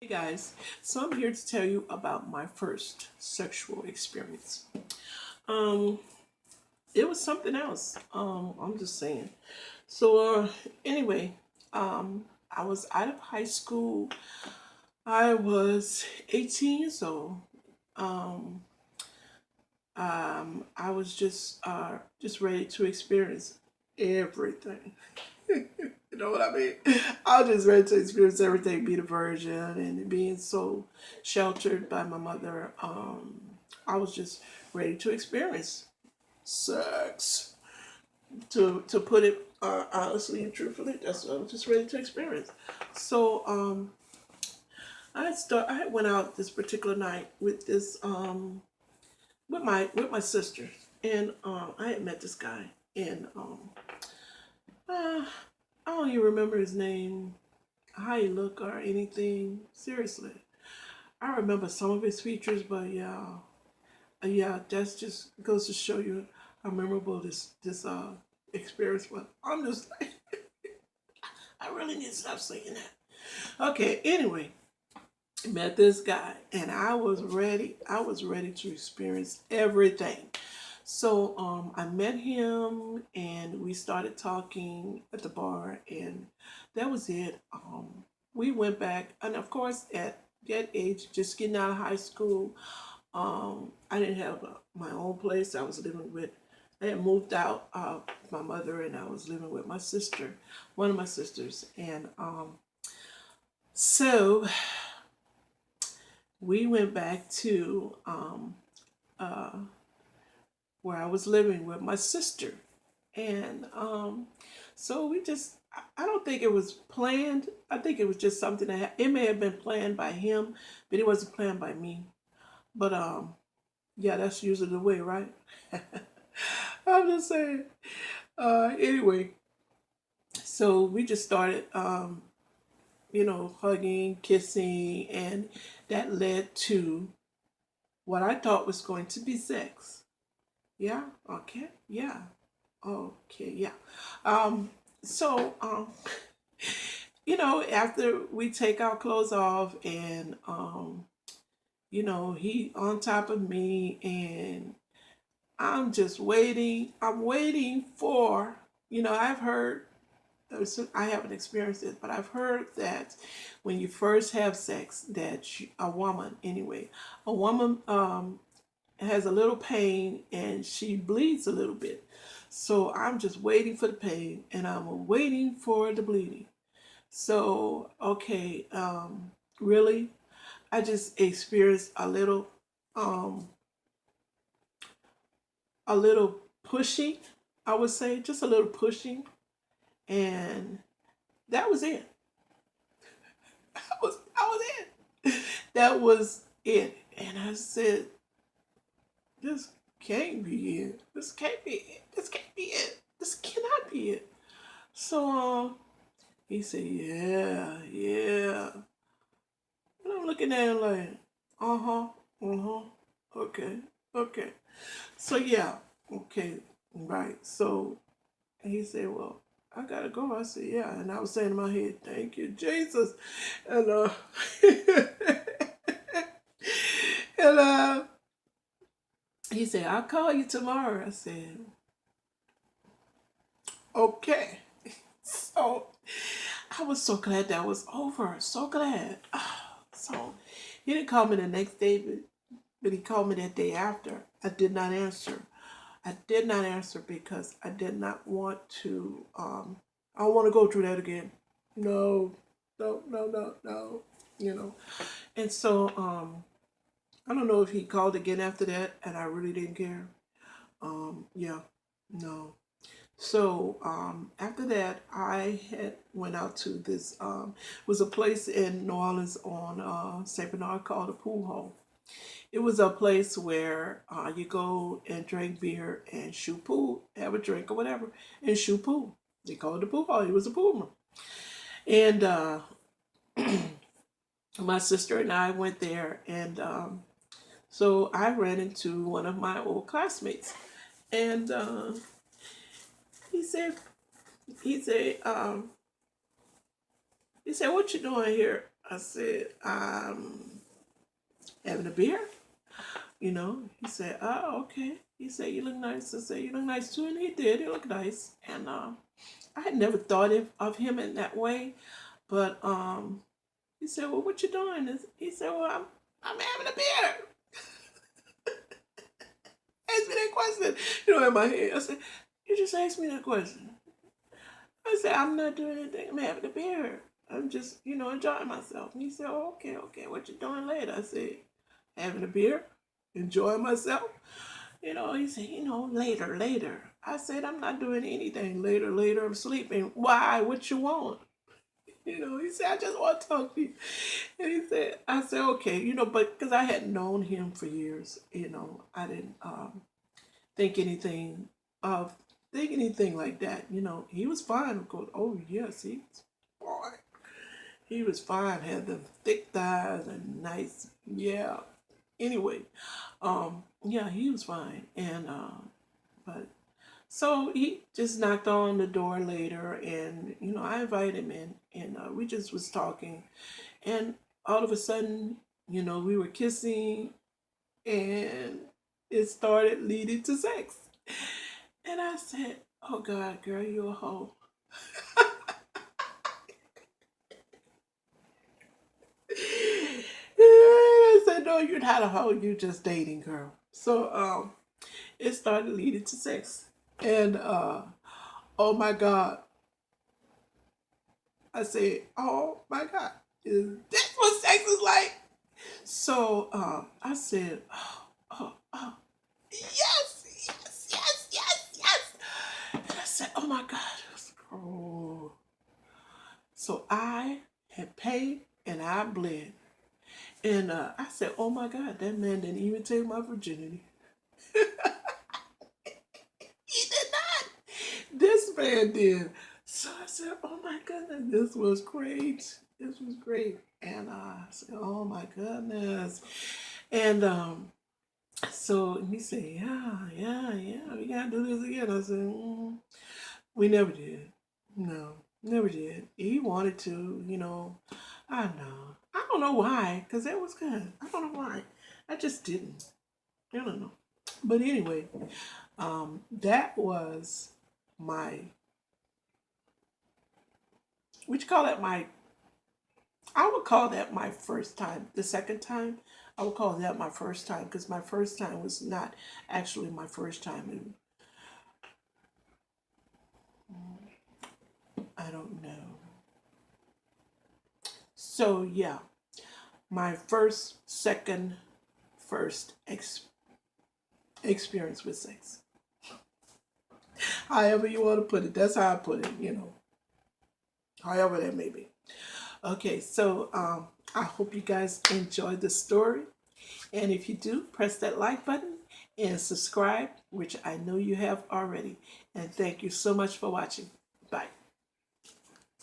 Hey guys, so I'm here to tell you about my first sexual experience. Um, it was something else. I'm just saying. So anyway, I was out of high school. I was 18 years old. Um, I was just ready to experience everything. You know what I mean? I was just ready to experience everything, be the virgin, and being so sheltered by my mother. I was just ready to experience sex. To put it honestly and truthfully, that's what I was just ready to experience. So I went out this particular night with this with my sister, and I had met this guy, and uh, I don't even remember his name, how he looked, or anything. Seriously, I remember some of his features, but yeah, that's just goes to show you how memorable this experience was. I'm just like, I really need to stop saying that. Okay, anyway, met this guy, and I was ready. I was ready to experience everything. So I met him, and we started talking at the bar, and that was it. We went back, and of course, at that age, just getting out of high school, I didn't have my own place. I was living with. I had moved out of my mother, and I was living with my sister, one of my sisters, and so we went back to uh, where I was living with my sister. And so we just, I don't think it was planned. I think it was just something that it may have been planned by him, but it wasn't planned by me. But yeah, that's usually the way, right? I'm just saying. Anyway, so we just started, hugging, kissing, and that led to what I thought was going to be sex. Yeah. Okay. Yeah. Okay. Yeah. Um. So after we take our clothes off, and he on top of me, and I'm just waiting. I'm waiting for, I've heard, I haven't experienced it, but I've heard that when you first have sex, that a woman, anyway, a woman has a little pain and she bleeds a little bit. So I'm just waiting for the pain, and I'm waiting for the bleeding. So, okay, really, I just experienced um, a little pushing. I would say just a little pushing, and that was it. That was it. That was it. And I said, this can't be it. This can't be it. This can't be it. This cannot be it. So he said, yeah, yeah. And I'm looking at him like, uh-huh, uh-huh, okay, okay. So yeah, okay, right. So he said, well, I gotta go. I said, yeah. And I was saying in my head, thank you, Jesus. And and he said, I'll call you tomorrow. I said, okay. So I was so glad that was over. So glad. So he didn't call me the next day, but he called me that day after. I did not answer. I did not answer because I did not want to. I don't want to go through that again. No, no, no, no, no. And so I don't know if he called again after that, and I really didn't care. Yeah, no. So after that, I had went out to this was a place in New Orleans on Saint Bernard called the Pool Hall. It was a place where you go and drink beer and shoot pool, have a drink or whatever, and shoot pool. They called it the pool hall. It was a pool room, and my sister and I went there, and so I ran into one of my old classmates, and he said, he said, he said, "What you doing here?" I said, having a beer? You know, he said, oh, okay. He said, you look nice. I said, you look nice too. And he did. He looked nice. And I had never thought of him in that way. But he said, well, what you doing? He said, well, I'm having a beer. Ask me that question. You know, in my head. I said, you just asked me that question. I said, I'm not doing anything. I'm having a beer. I'm just, you know, enjoying myself. And he said, oh, okay, okay. What you doing later? I said, having a beer, enjoying myself. You know, he said, you know, later, later. I said, I'm not doing anything later, later. I'm sleeping. Why? What you want? You know, he said, I just want to talk to you. And he said, I said, okay, you know, but because I had known him for years, you know, I didn't think anything of anything like that. You know, he was fine. Of course, oh yes, he was fine. He was fine. Had the thick thighs and nice, yeah. Anyway, yeah, he was fine, and but so he just knocked on the door later, and you know, I invited him in, and we just was talking, and all of a sudden, you know, we were kissing, and it started leading to sex. And I said, oh God, girl, you a hoe. I said, no, you're not a hoe, you're just dating, girl. So it started leading to sex. And oh my God. I said, oh my God. Is that what sex is like? So I said, oh, yes, yes, yes, yes, yes. And I said, oh my God. Oh. So I had paid and I bled. And I said, oh my God, that man didn't even take my virginity. He did not. This man did. So I said, oh my goodness, this was great. This was great. And I said, oh my goodness. And so he said, yeah, we gotta do this again. I said, we never did. No, never did. He wanted to, you know. I know. I don't know why, because it was good. I don't know why. I just didn't. I don't know. But anyway, that was my, would you call that my, I would call that my first time. The second time, I would call that my first time, because my first time was not actually my first time. I don't know. So yeah, my first, second, first experience with sex. However you want to put it, that's how I put it, you know. However that may be. Okay, so I hope you guys enjoyed the story. And if you do, press that like button and subscribe, which I know you have already. And thank you so much for watching. Bye.